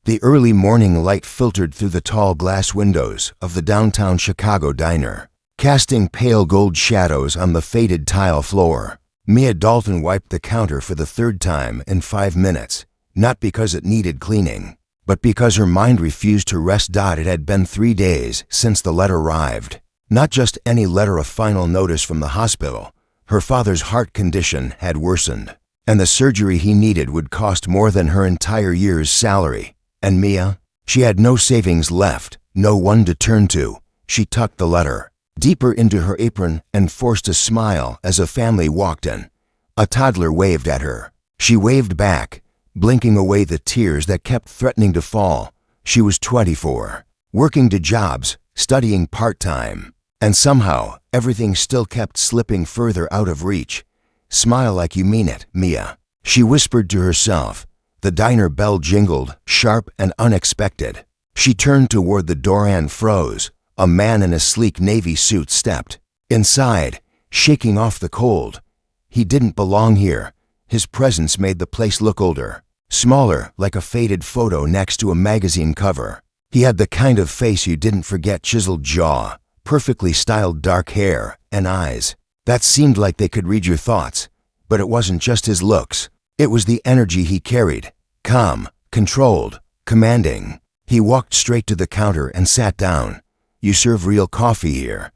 The early morning light filtered through the tall glass windows of the downtown Chicago diner, casting pale gold shadows on the faded tile floor. Mia Dalton wiped the counter for the third time in 5 minutes, not because it needed cleaning, but because her mind refused to rest. It had been 3 days since the letter arrived. Not just any letter, a final notice from the hospital. Her father's heart condition had worsened, and the surgery he needed would cost more than her entire year's salary. And Mia? She had no savings left, no one to turn to. She tucked the letter deeper into her apron and forced a smile as a family walked in. A toddler waved at her. She waved back, blinking away the tears that kept threatening to fall. She was 24, working 2 jobs, studying part-time, and somehow everything still kept slipping further out of reach. "Smile like you mean it, Mia," she whispered to herself. The diner bell jingled, sharp and unexpected. She turned toward the door and froze. A man in a sleek navy suit stepped inside, shaking off the cold. He didn't belong here. His presence made the place look older, smaller, like a faded photo next to a magazine cover. He had the kind of face you didn't forget: chiseled jaw, perfectly styled dark hair, and eyes that seemed like they could read your thoughts. But it wasn't just his looks. It was the energy he carried. Calm, controlled, commanding. He walked straight to the counter and sat down. "You serve real coffee here?"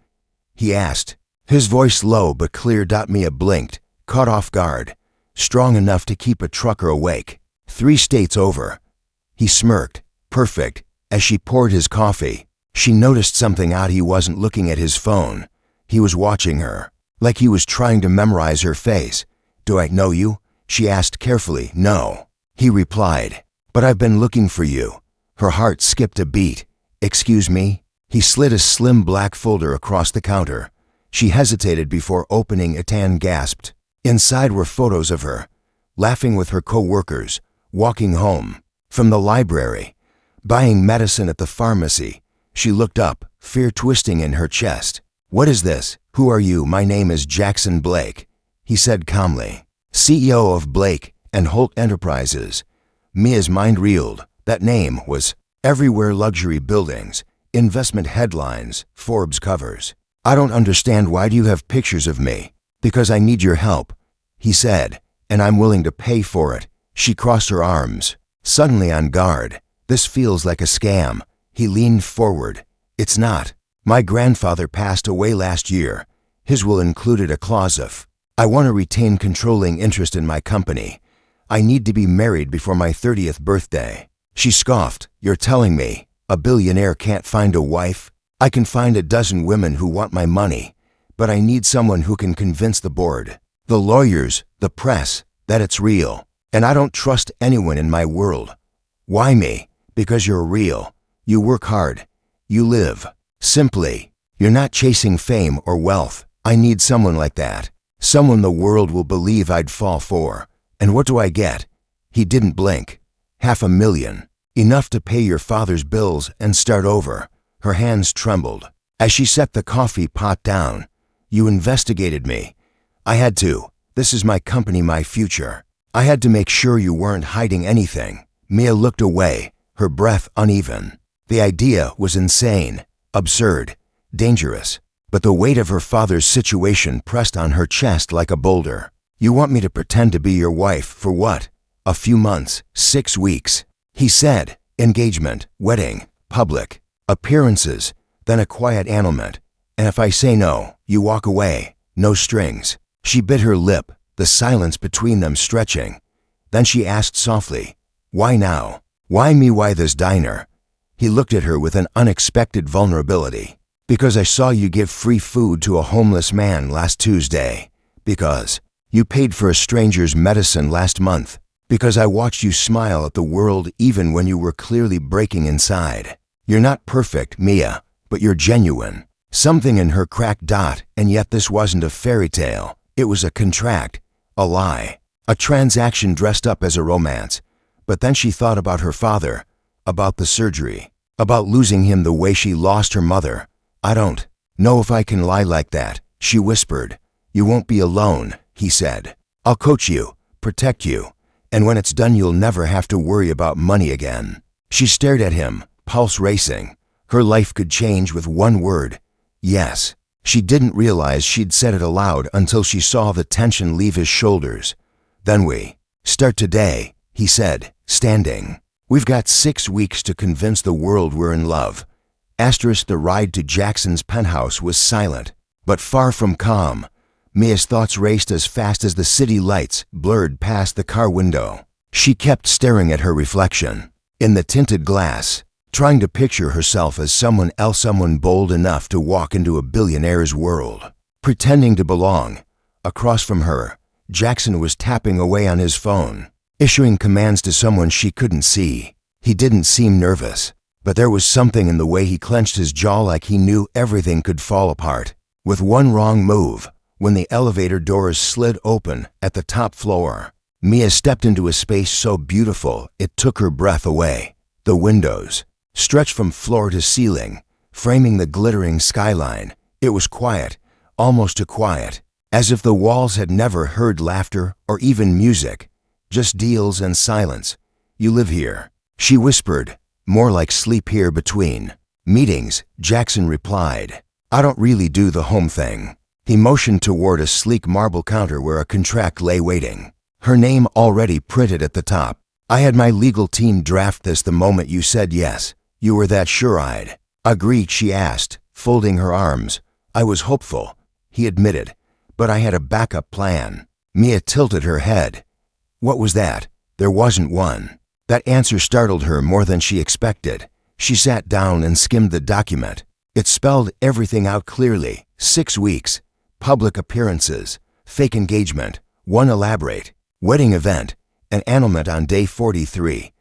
he asked, his voice low but clear. Mia blinked, caught off guard. "Strong enough to keep a trucker awake 3 states over." He smirked. "Perfect." As she poured his coffee, she noticed something odd. He wasn't looking at his phone. He was watching her, like he was trying to memorize her face. "Do I know you?" she asked carefully. "No," he replied, "but I've been looking for you." Her heart skipped a beat. "Excuse me?" He slid a slim black folder across the counter. She hesitated before opening it and gasped. Inside were photos of her, laughing with her co-workers, walking home from the library, buying medicine at the pharmacy. She looked up, fear twisting in her chest. "What is this? Who are you?" "My name is Jackson Blake," he said calmly, "CEO of Blake and Holt Enterprises." Mia's mind reeled. That name was everywhere: luxury buildings, investment headlines, Forbes covers. "I don't understand. Why do you have pictures of me?" "Because I need your help," he said, "and I'm willing to pay for it." She crossed her arms, suddenly on guard. "This feels like a scam." He leaned forward. "It's not. My grandfather passed away last year. His will included a clause of, I want to retain controlling interest in my company. I need to be married before my 30th birthday." She scoffed. "You're telling me a billionaire can't find a wife? I can find a dozen women who want my money, but I need someone who can convince the board, the lawyers, the press, that it's real. And I don't trust anyone in my world." "Why me?" "Because you're real. You work hard. You live simply. You're not chasing fame or wealth. I need someone like that. Someone the world will believe I'd fall for." "And what do I get?" He didn't blink. $500,000. Enough to pay your father's bills and start over." Her hands trembled as she set the coffee pot down. "You investigated me. I had to. This is my company, my future. I had to make sure you weren't hiding anything." Mia looked away, her breath uneven. The idea was insane, absurd, dangerous, but the weight of her father's situation pressed on her chest like a boulder. "You want me to pretend to be your wife for what? A few months, 6 weeks?" He said. "Engagement, wedding, public appearances, then a quiet annulment. And if I say no, you walk away, no strings." She bit her lip, the silence between them stretching. Then she asked softly, "Why now? Why me? Why this diner?" He looked at her with an unexpected vulnerability. "Because I saw you give free food to a homeless man last Tuesday. Because you paid for a stranger's medicine last month. Because I watched you smile at the world even when you were clearly breaking inside. You're not perfect, Mia, but you're genuine." Something in her cracked. And yet this wasn't a fairy tale. It was a contract, a lie, a transaction dressed up as a romance. But then she thought about her father, about the surgery, about losing him the way she lost her mother. "I don't know if I can lie like that," she whispered. "You won't be alone," he said. "I'll coach you, protect you. And when it's done, you'll never have to worry about money again." She stared at him, pulse racing. Her life could change with one word. Yes. She didn't realize she'd said it aloud until she saw the tension leave his shoulders. Then we start today, he said, standing. We've got 6 weeks to convince the world we're in love. The ride to Jackson's penthouse was silent, but far from calm. Mia's thoughts raced as fast as the city lights blurred past the car window. She kept staring at her reflection in the tinted glass, trying to picture herself as someone else, someone bold enough to walk into a billionaire's world, pretending to belong. Across from her, Jackson was tapping away on his phone, issuing commands to someone she couldn't see. He didn't seem nervous, but there was something in the way he clenched his jaw, like he knew everything could fall apart with one wrong move. When the elevator doors slid open at the top floor, Mia stepped into a space so beautiful it took her breath away. The windows stretched from floor to ceiling, framing the glittering skyline. It was quiet, almost too quiet, as if the walls had never heard laughter or even music, just deals and silence. You live here, she whispered, more like sleep here between meetings. Jackson replied, I don't really do the home thing. He motioned toward a sleek marble counter where a contract lay waiting, her name already printed at the top. I had my legal team draft this the moment you said yes. You were that sure I'd agree, she asked, folding her arms. I was hopeful, he admitted, but I had a backup plan. Mia tilted her head. What was that? There wasn't one. That answer startled her more than she expected. She sat down and skimmed the document. It spelled everything out clearly. 6 weeks, public appearances, fake engagement, one elaborate wedding event, an annulment on day 43.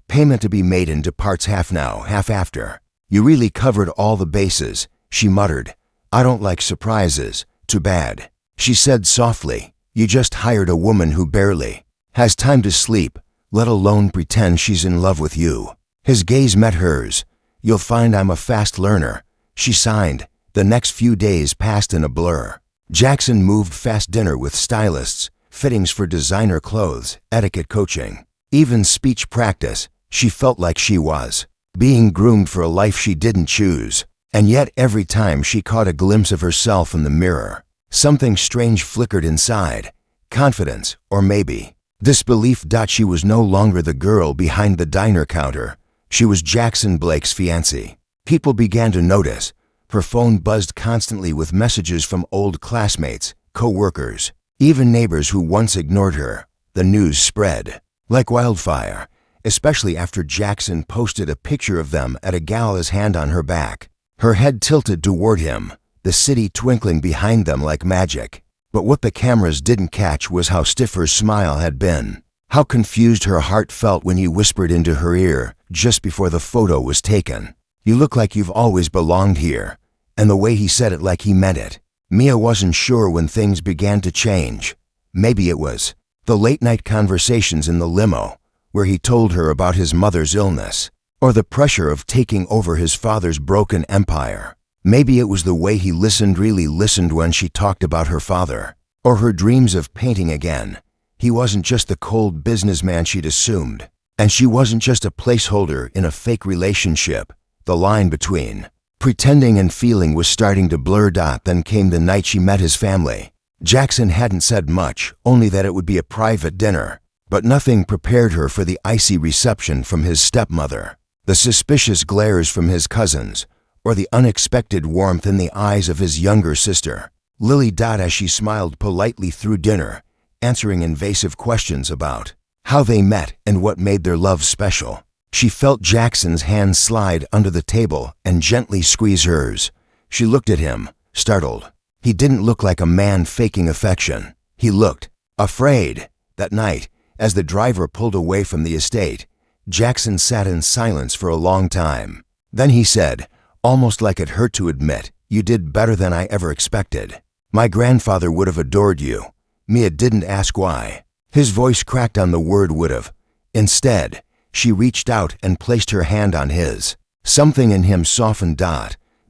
Payment to be made in parts, half now, half after. You really covered all the bases, she muttered. I don't like surprises. Too bad, she said softly. You just hired a woman who barely has time to sleep, let alone pretend she's in love with you. His gaze met hers. You'll find I'm a fast learner, she signed. The next few days passed in a blur. Jackson moved fast, dinner with stylists, fittings for designer clothes, etiquette coaching, even speech practice. She felt like she was being groomed for a life she didn't choose. And yet every time she caught a glimpse of herself in the mirror, something strange flickered inside. Confidence, or maybe disbelief. She was no longer the girl behind the diner counter. She was Jackson Blake's fiancée. People began to notice. Her phone buzzed constantly with messages from old classmates, co-workers, even neighbors who once ignored her. The news spread like wildfire, especially after Jackson posted a picture of them at a gala's hand on her back. Her head tilted toward him, the city twinkling behind them like magic. But what the cameras didn't catch was how stiff her smile had been, how confused her heart felt when he whispered into her ear just before the photo was taken. You look like you've always belonged here. And the way he said it, like he meant it. Mia wasn't sure when things began to change. Maybe it was the late-night conversations in the limo, where he told her about his mother's illness, or the pressure of taking over his father's broken empire. Maybe it was the way he listened, really listened, when she talked about her father, or her dreams of painting again. He wasn't just the cold businessman she'd assumed, and she wasn't just a placeholder in a fake relationship. The line between pretending and feeling was starting to blur. Then came the night she met his family. Jackson hadn't said much, only that it would be a private dinner, but nothing prepared her for the icy reception from his stepmother, the suspicious glares from his cousins, or the unexpected warmth in the eyes of his younger sister, Lily. As she smiled politely through dinner, answering invasive questions about how they met and what made their love special, she felt Jackson's hand slide under the table and gently squeeze hers. She looked at him, startled. He didn't look like a man faking affection. He looked afraid. That night, as the driver pulled away from the estate, Jackson sat in silence for a long time. Then he said, almost like it hurt to admit, you did better than I ever expected. My grandfather would have adored you. Mia didn't ask why. His voice cracked on the word would have. Instead, she reached out and placed her hand on his. Something in him softened.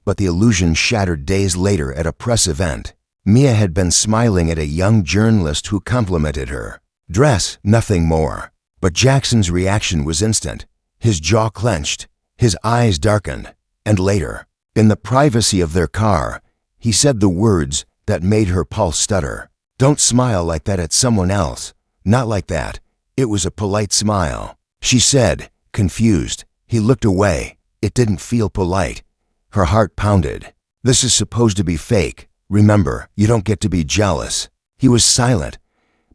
But the illusion shattered days later at a press event. Mia had been smiling at a young journalist who complimented her dress, nothing more. But Jackson's reaction was instant. His jaw clenched, his eyes darkened, and later, in the privacy of their car, he said the words that made her pulse stutter. "Don't smile like that at someone else. Not like that." It was a polite smile, she said, confused. He looked away. It didn't feel polite. Her heart pounded. "This is supposed to be fake. Remember, you don't get to be jealous." He was silent,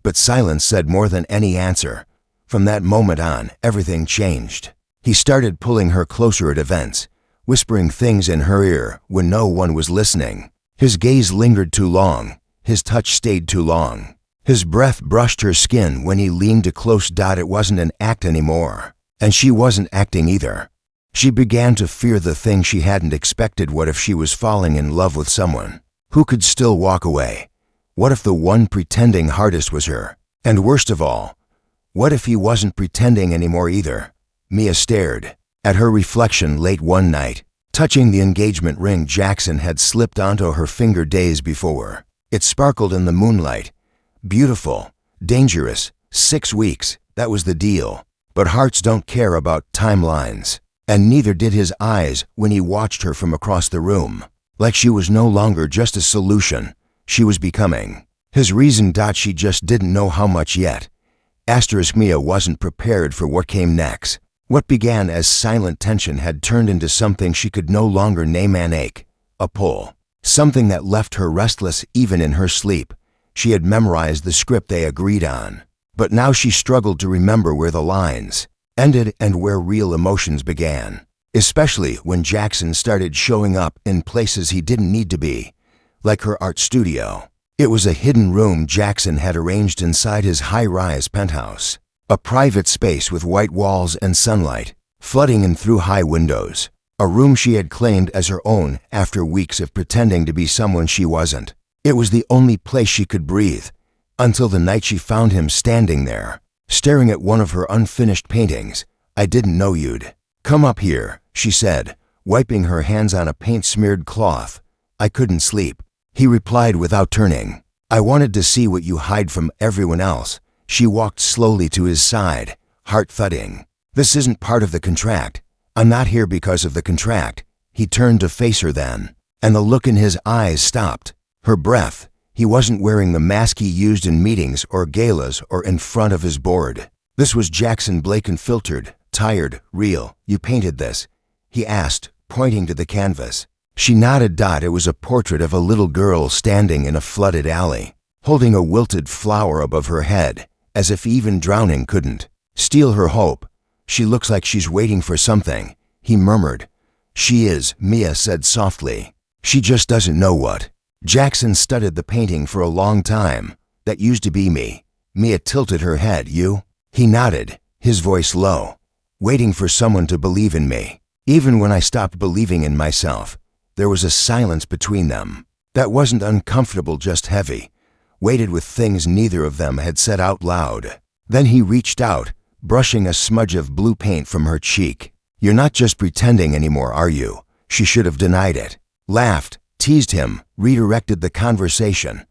but silence said more than any answer. From that moment on, everything changed. He started pulling her closer at events, whispering things in her ear when no one was listening. His gaze lingered too long. His touch stayed too long. His breath brushed her skin when he leaned too close. It wasn't an act anymore, and she wasn't acting either. She began to fear the thing she hadn't expected. What if she was falling in love with someone who could still walk away? What if the one pretending hardest was her? And worst of all, what if he wasn't pretending anymore either? Mia stared at her reflection late one night, touching the engagement ring Jackson had slipped onto her finger days before. It sparkled in the moonlight. Beautiful, dangerous, 6 weeks, that was the deal. But hearts don't care about timelines, and neither did his eyes when he watched her from across the room. Like she was no longer just a solution, she was becoming his reason. She just didn't know how much yet. Mia wasn't prepared for what came next. What began as silent tension had turned into something she could no longer name: an ache, a pull, something that left her restless even in her sleep. She had memorized the script they agreed on, but now she struggled to remember where the lines ended and where real emotions began, especially when Jackson started showing up in places he didn't need to be, like her art studio. It was a hidden room Jackson had arranged inside his high-rise penthouse, a private space with white walls and sunlight flooding in through high windows, a room she had claimed as her own after weeks of pretending to be someone she wasn't. It was the only place she could breathe, until the night she found him standing there, staring at one of her unfinished paintings. "I didn't know you'd come up here," she said, wiping her hands on a paint-smeared cloth. "I couldn't sleep," he replied without turning. "I wanted to see what you hide from everyone else." She walked slowly to his side, heart thudding. "This isn't part of the contract. I'm not here because of the contract." He turned to face her then, and the look in his eyes stopped. Her breath. He wasn't wearing the mask he used in meetings or galas or in front of his board. This was Jackson Blake, unfiltered, tired, real. "You painted this?" he asked, pointing to the canvas. She nodded. It was a portrait of a little girl standing in a flooded alley, holding a wilted flower above her head, as if even drowning couldn't steal her hope. "She looks like she's waiting for something," he murmured. "She is," Mia said softly. "She just doesn't know what." Jackson studied the painting for a long time. "That used to be me." Mia tilted her head. "You?" He nodded, his voice low. "Waiting for someone to believe in me, even when I stopped believing in myself." There was a silence between them that wasn't uncomfortable, just heavy, weighted with things neither of them had said out loud. Then he reached out, brushing a smudge of blue paint from her cheek. "You're not just pretending anymore, are you?" She should have denied it, laughed, teased him, redirected the conversation.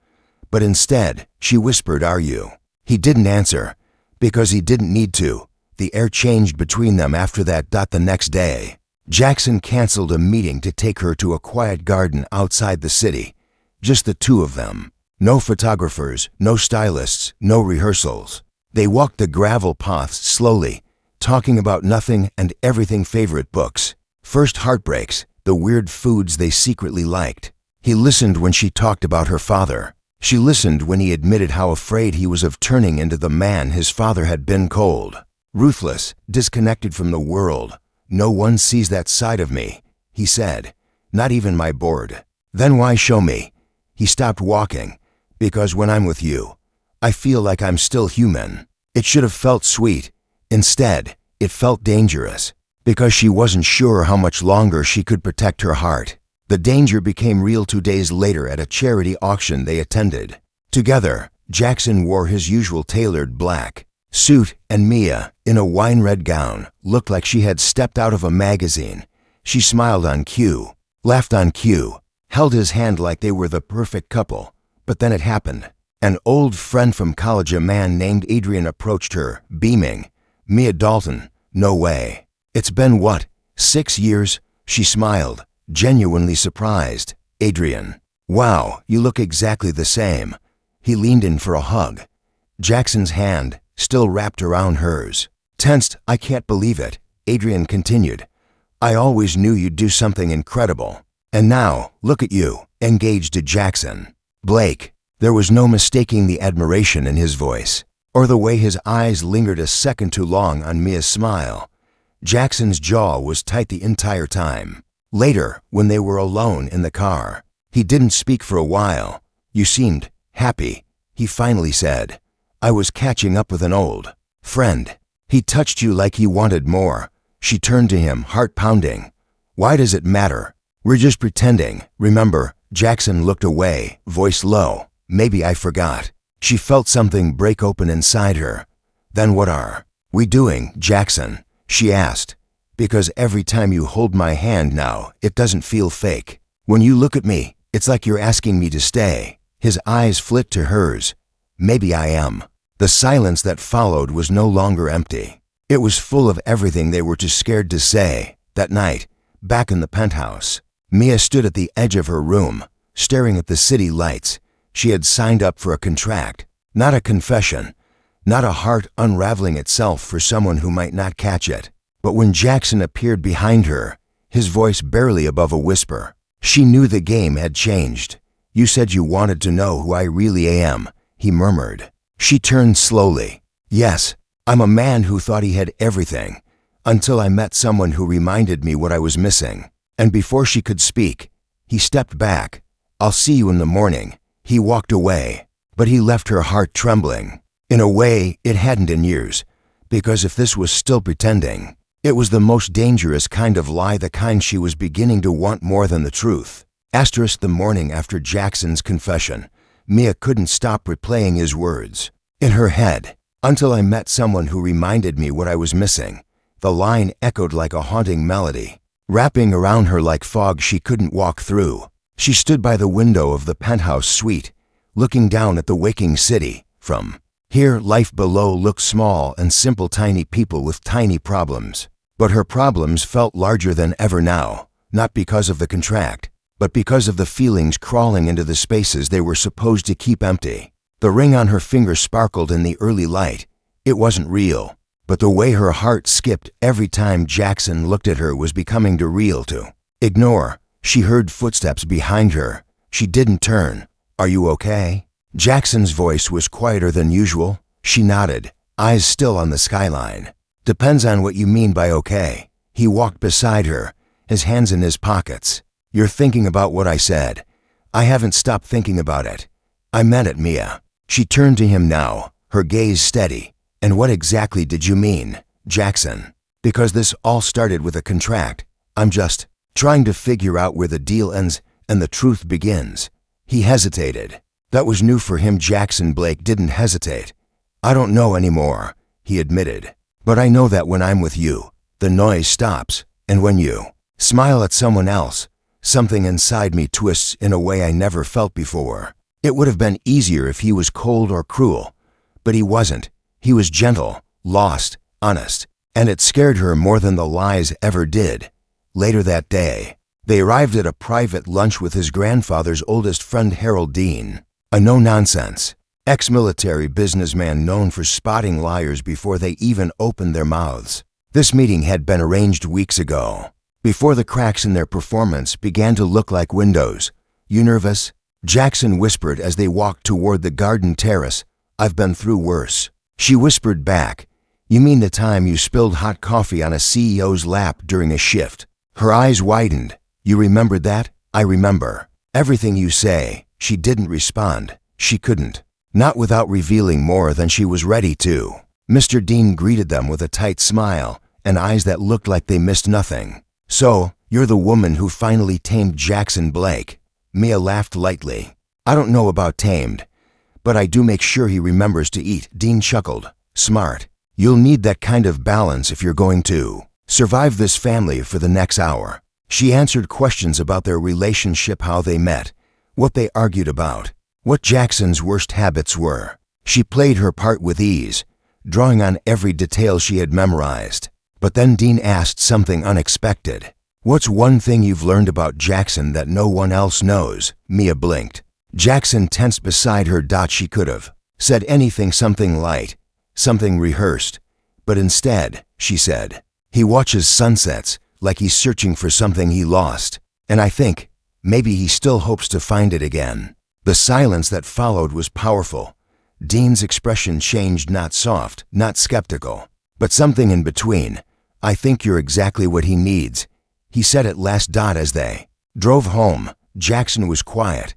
But instead, she whispered, "Are you?" He didn't answer, because he didn't need to. The air changed between them after that. The next day, Jackson canceled a meeting to take her to a quiet garden outside the city. Just the two of them. No photographers, no stylists, no rehearsals. They walked the gravel paths slowly, talking about nothing and everything: favorite books, first heartbreaks, the weird foods they secretly liked. He listened when she talked about her father. She listened when he admitted how afraid he was of turning into the man his father had been: cold, ruthless, disconnected from the world. "No one sees that side of me," he said. "Not even my board." "Then why show me?" He stopped walking. "Because when I'm with you, I feel like I'm still human." It should have felt sweet. Instead, it felt dangerous, because she wasn't sure how much longer she could protect her heart. The danger became real 2 days later at a charity auction they attended. Together, Jackson wore his usual tailored black suit, and Mia, in a wine-red gown, looked like she had stepped out of a magazine. She smiled on cue, laughed on cue, held his hand like they were the perfect couple. But then it happened. An old friend from college, a man named Adrian, approached her, beaming. "Mia Dalton, no way." It's been what, 6 years? She smiled, genuinely surprised. Adrian. Wow, you look exactly the same. He leaned in for a hug. Jackson's hand still wrapped around hers. Tensed, I can't believe it, Adrian continued. I always knew you'd do something incredible. And now, look at you, engaged to Jackson. Blake. There was no mistaking the admiration in his voice, or the way his eyes lingered a second too long on Mia's smile. Jackson's jaw was tight the entire time. Later, when they were alone in the car, he didn't speak for a while. You seemed happy, he finally said. I was catching up with an old friend. He touched you like he wanted more. She turned to him, heart pounding. Why does it matter? We're just pretending, remember? Jackson looked away, voice low. Maybe I forgot. She felt something break open inside her. Then what are we doing, Jackson? She asked. Because every time you hold my hand now, it doesn't feel fake. When you look at me, it's like you're asking me to stay. His eyes flit to hers. Maybe I am. The silence that followed was no longer empty. It was full of everything they were too scared to say. That night, back in the penthouse, Mia stood at the edge of her room, staring at the city lights. She had signed up for a contract, not a confession, not a heart unraveling itself for someone who might not catch it. But when Jackson appeared behind her, his voice barely above a whisper, she knew the game had changed. You said you wanted to know who I really am, he murmured. She turned slowly. Yes, I'm a man who thought he had everything, until I met someone who reminded me what I was missing. And before she could speak, he stepped back. I'll see you in the morning. He walked away, but he left her heart trembling. In a way, it hadn't in years, because if this was still pretending, it was the most dangerous kind of lie, the kind she was beginning to want more than the truth. The morning after Jackson's confession, Mia couldn't stop replaying his words. In her head, until I met someone who reminded me what I was missing. The line echoed like a haunting melody, wrapping around her like fog she couldn't walk through. She stood by the window of the penthouse suite, looking down at the waking city. From here, life below looked small and simple, tiny people with tiny problems. But her problems felt larger than ever now, not because of the contract, but because of the feelings crawling into the spaces they were supposed to keep empty. The ring on her finger sparkled in the early light. It wasn't real, but the way her heart skipped every time Jackson looked at her was becoming too real to ignore. She heard footsteps behind her. She didn't turn. Are you okay? Jackson's voice was quieter than usual. She nodded, eyes still on the skyline. Depends on what you mean by okay. He walked beside her, his hands in his pockets. You're thinking about what I said. I haven't stopped thinking about it. I meant it, Mia. She turned to him now, her gaze steady. And what exactly did you mean, Jackson? Because this all started with a contract. I'm just trying to figure out where the deal ends and the truth begins. He hesitated. That was new for him. Jackson Blake didn't hesitate. I don't know anymore, he admitted. But I know that when I'm with you, the noise stops, and when you smile at someone else, something inside me twists in a way I never felt before. It would have been easier if he was cold or cruel, but he wasn't. He was gentle, lost, honest, and it scared her more than the lies ever did. Later that day, they arrived at a private lunch with his grandfather's oldest friend, Harold Dean, a no-nonsense, ex-military businessman known for spotting liars before they even opened their mouths. This meeting had been arranged weeks ago, before the cracks in their performance began to look like windows. You nervous? Jackson whispered as they walked toward the garden terrace. I've been through worse. She whispered back. You mean the time you spilled hot coffee on a CEO's lap during a shift? Her eyes widened. You remembered that? I remember. Everything you say. She didn't respond. She couldn't. Not without revealing more than she was ready to. Mr. Dean greeted them with a tight smile and eyes that looked like they missed nothing. So, you're the woman who finally tamed Jackson Blake. Mia laughed lightly. I don't know about tamed, but I do make sure he remembers to eat. Dean chuckled. Smart. You'll need that kind of balance if you're going to survive this family for the next hour. She answered questions about their relationship, how they met, what they argued about, what Jackson's worst habits were. She played her part with ease, drawing on every detail she had memorized. But then Dean asked something unexpected. "What's one thing you've learned about Jackson that no one else knows?" Mia blinked. Jackson tensed beside her. She could have said anything, something light, something rehearsed. But instead, she said, "He watches sunsets, like he's searching for something he lost. And I think, maybe he still hopes to find it again." The silence that followed was powerful. Dean's expression changed, not soft, not skeptical, but something in between. "I think you're exactly what he needs," he said at last. As they drove home, Jackson was quiet.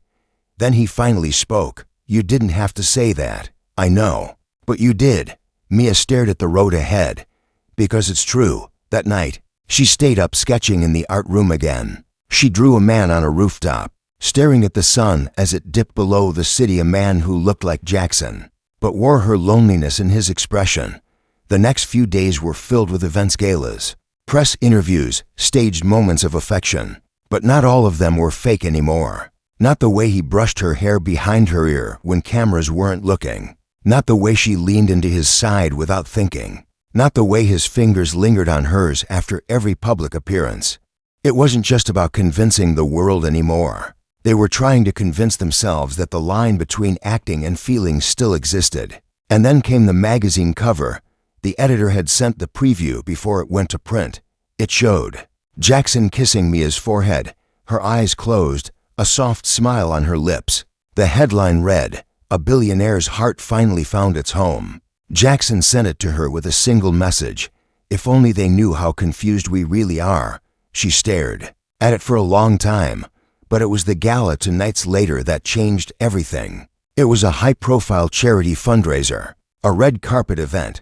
Then he finally spoke. "You didn't have to say that. I know. But you did." Mia stared at the road ahead. "Because it's true." That night, she stayed up sketching in the art room again. She drew a man on a rooftop, staring at the sun as it dipped below the city, a man who looked like Jackson, but wore her loneliness in his expression. The next few days were filled with events, galas, press interviews, staged moments of affection. But not all of them were fake anymore. Not the way he brushed her hair behind her ear when cameras weren't looking. Not the way she leaned into his side without thinking. Not the way his fingers lingered on hers after every public appearance. It wasn't just about convincing the world anymore. They were trying to convince themselves that the line between acting and feeling still existed. And then came the magazine cover. The editor had sent the preview before it went to print. It showed Jackson kissing Mia's forehead, her eyes closed, a soft smile on her lips. The headline read, "A billionaire's heart finally found its home." Jackson sent it to her with a single message. "If only they knew how confused we really are." She stared at it for a long time, but it was the gala 2 nights later that changed everything. It was a high-profile charity fundraiser, a red carpet event.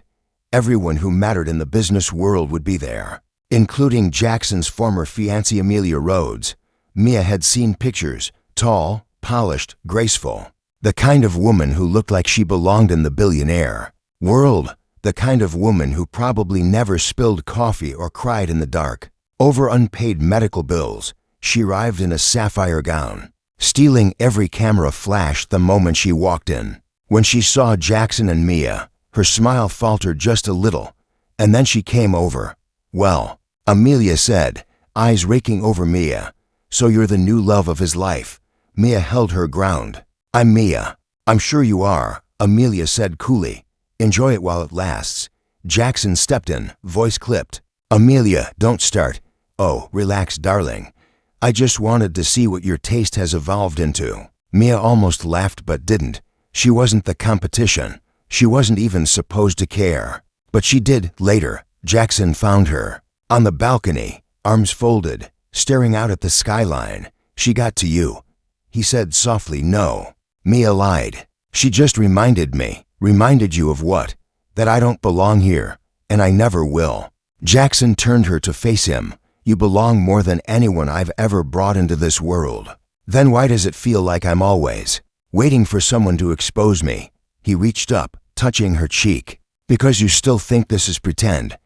Everyone who mattered in the business world would be there, including Jackson's former fiancée Amelia Rhodes. Mia had seen pictures, tall, polished, graceful. The kind of woman who looked like she belonged in the billionaire world. The kind of woman who probably never spilled coffee or cried in the dark over unpaid medical bills. She arrived in a sapphire gown, stealing every camera flash the moment she walked in. When she saw Jackson and Mia, her smile faltered just a little, and then she came over. "Well," Amelia said, eyes raking over Mia, "so you're the new love of his life." Mia held her ground. "I'm Mia." "I'm sure you are," Amelia said coolly. "Enjoy it while it lasts." Jackson stepped in, voice clipped. "Amelia, don't start." "Oh, relax, darling. I just wanted to see what your taste has evolved into." Mia almost laughed but didn't. She wasn't the competition. She wasn't even supposed to care. But she did later. Jackson found her on the balcony, arms folded, staring out at the skyline. "She got to you," he said softly. "No." Mia lied. "She just reminded me." "Reminded you of what?" "That I don't belong here, and I never will." Jackson turned her to face him. "You belong more than anyone I've ever brought into this world." "Then why does it feel like I'm always waiting for someone to expose me?" He reached up, touching her cheek. "Because you still think this is pretend."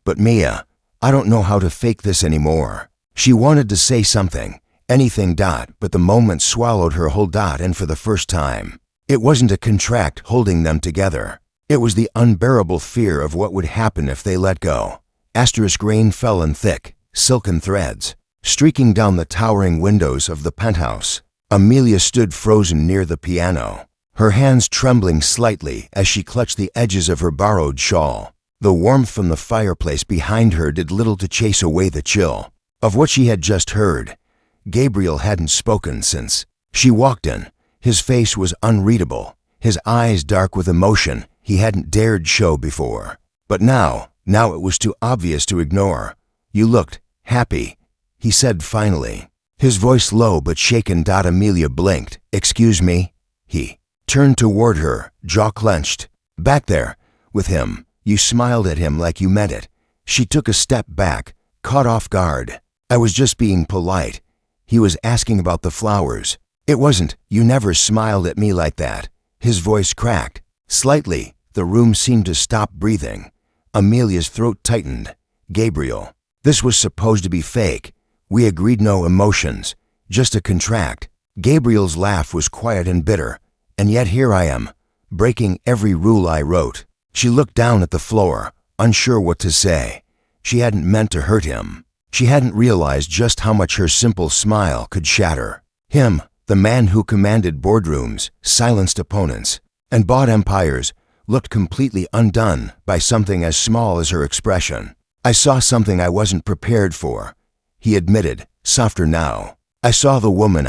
"But Mia, I don't know how to fake this anymore." She wanted to say something, anything. But the moment swallowed her whole. And for the first time, it wasn't a contract holding them together. It was the unbearable fear of what would happen if they let go. Rain fell in thick, silken threads, streaking down the towering windows of the penthouse. Amelia stood frozen near the piano, her hands trembling slightly as she clutched the edges of her borrowed shawl. The warmth from the fireplace behind her did little to chase away the chill of what she had just heard. Gabriel hadn't spoken since she walked in. His face was unreadable, his eyes dark with emotion he hadn't dared show before. But now it was too obvious to ignore. "You looked happy," he said finally, his voice low but shaken. Amelia blinked. "Excuse me?" He turned toward her, jaw clenched. "Back there, with him. You smiled at him like you meant it." She took a step back, caught off guard. "I was just being polite." He was asking about the flowers. "It wasn't. You never smiled at me like that." His voice cracked slightly. The room seemed to stop breathing. Amelia's throat tightened. "Gabriel, this was supposed to be fake. We agreed no emotions, just a contract." Gabriel's laugh was quiet and bitter. "And yet here I am, breaking every rule I wrote." She looked down at the floor, unsure what to say. She hadn't meant to hurt him. She hadn't realized just how much her simple smile could shatter. Him, the man who commanded boardrooms, silenced opponents, and bought empires, looked completely undone by something as small as her expression. "I saw something I wasn't prepared for," he admitted, softer now. "I saw the woman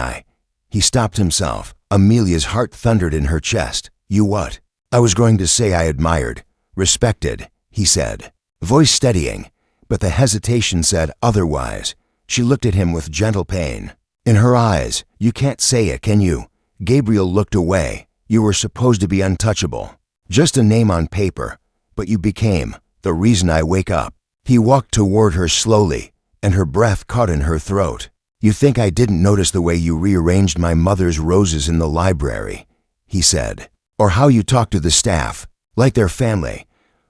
He stopped himself. Amelia's heart thundered in her chest. "You what?" "I was going to say I admired, respected," he said, voice steadying, but the hesitation said otherwise. She looked at him with gentle pain. In her eyes, "You can't say it, can you?" Gabriel looked away. "You were supposed to be untouchable. Just a name on paper, but you became the reason I wake up." He walked toward her slowly, and her breath caught in her throat. "You think I didn't notice the way you rearranged my mother's roses in the library," he said, "or how you talk to the staff, like they're family,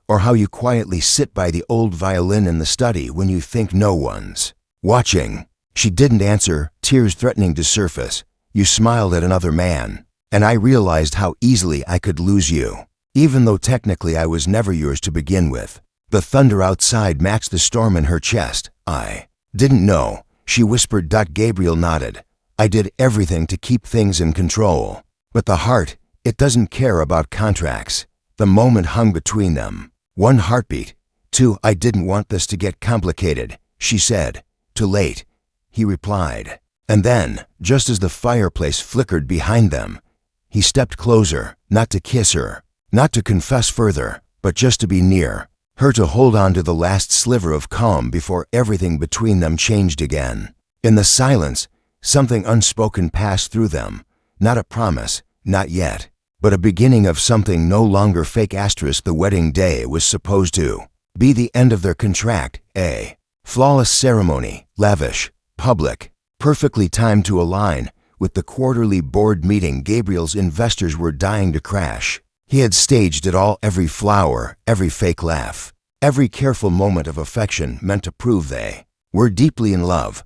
or how you quietly sit by the old violin in the study when you think no one's watching." She didn't answer, tears threatening to surface. "You smiled at another man, and I realized how easily I could lose you, even though technically I was never yours to begin with." The thunder outside matched the storm in her chest. "I didn't know," she whispered. Gabriel nodded. "I did everything to keep things in control. But the heart, it doesn't care about contracts." The moment hung between them. One heartbeat. Two, "I didn't want this to get complicated," she said. "Too late," he replied. And then, just as the fireplace flickered behind them, he stepped closer, not to kiss her, not to confess further, but just to be near her, to hold on to the last sliver of calm before everything between them changed again. In the silence, something unspoken passed through them. Not a promise, not yet, but a beginning of something no longer fake. The wedding day was supposed to be the end of their contract, a flawless ceremony, lavish, public, perfectly timed to align with the quarterly board meeting Gabriel's investors were dying to crash. He had staged it all, every flower, every fake laugh, every careful moment of affection meant to prove they were deeply in love.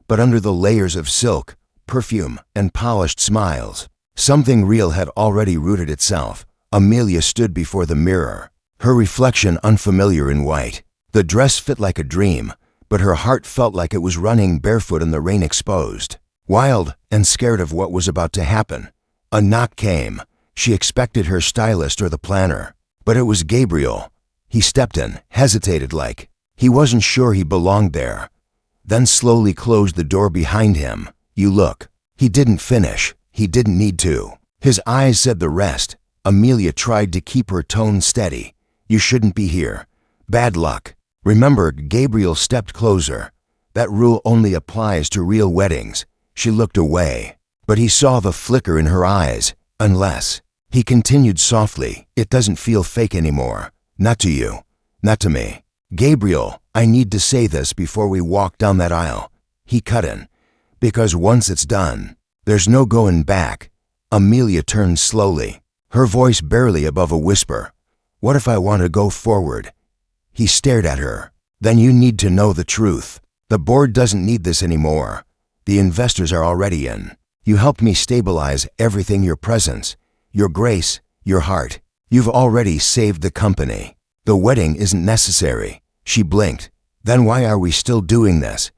But under the layers of silk, perfume, and polished smiles, something real had already rooted itself. Amelia stood before the mirror, her reflection unfamiliar in white. The dress fit like a dream, but her heart felt like it was running barefoot in the rain, exposed, wild, and scared of what was about to happen. A knock came. She expected her stylist or the planner, but it was Gabriel. He stepped in, hesitated like he wasn't sure he belonged there, then slowly closed the door behind him. "You look." He didn't finish. He didn't need to. His eyes said the rest. Amelia tried to keep her tone steady. "You shouldn't be here. Bad luck." "Remember," Gabriel stepped closer, "that rule only applies to real weddings." She looked away, but he saw the flicker in her eyes. "Unless," he continued softly, "it doesn't feel fake anymore. Not to you. Not to me." "Gabriel, I need to say this before we walk down that aisle," he cut in, "because once it's done, there's no going back." Amelia turned slowly, her voice barely above a whisper. "What if I want to go forward?" He stared at her. "Then you need to know the truth. The board doesn't need this anymore. The investors are already in. You helped me stabilize everything, your presence, your grace, your heart. You've already saved the company. The wedding isn't necessary." She blinked. "Then why are we still doing this?"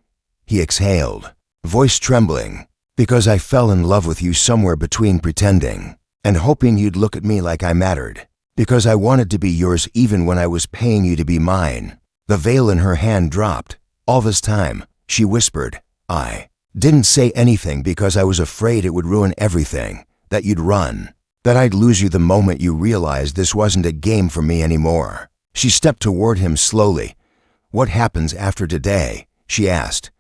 He exhaled, voice trembling. "Because I fell in love with you somewhere between pretending and hoping you'd look at me like I mattered. Because I wanted to be yours even when I was paying you to be mine." The veil in her hand dropped. "All this time," she whispered, "I didn't say anything because I was afraid it would ruin everything, that you'd run, that I'd lose you the moment you realized this wasn't a game for me anymore." She stepped toward him slowly. "What happens after today?" she asked.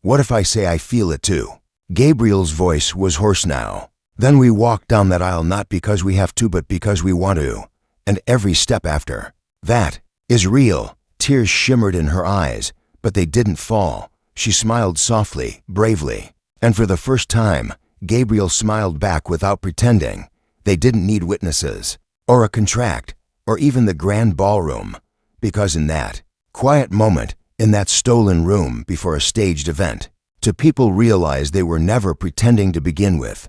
"What if I say I feel it too?" Gabriel's voice was hoarse now. "Then we walk down that aisle, not because we have to, but because we want to. And every step after that is real." Tears shimmered in her eyes, but they didn't fall. She smiled softly, bravely. And for the first time, Gabriel smiled back without pretending. They didn't need witnesses, or a contract, or even the grand ballroom, because in that quiet moment, in that stolen room before a staged event, two people realized they were never pretending to begin with.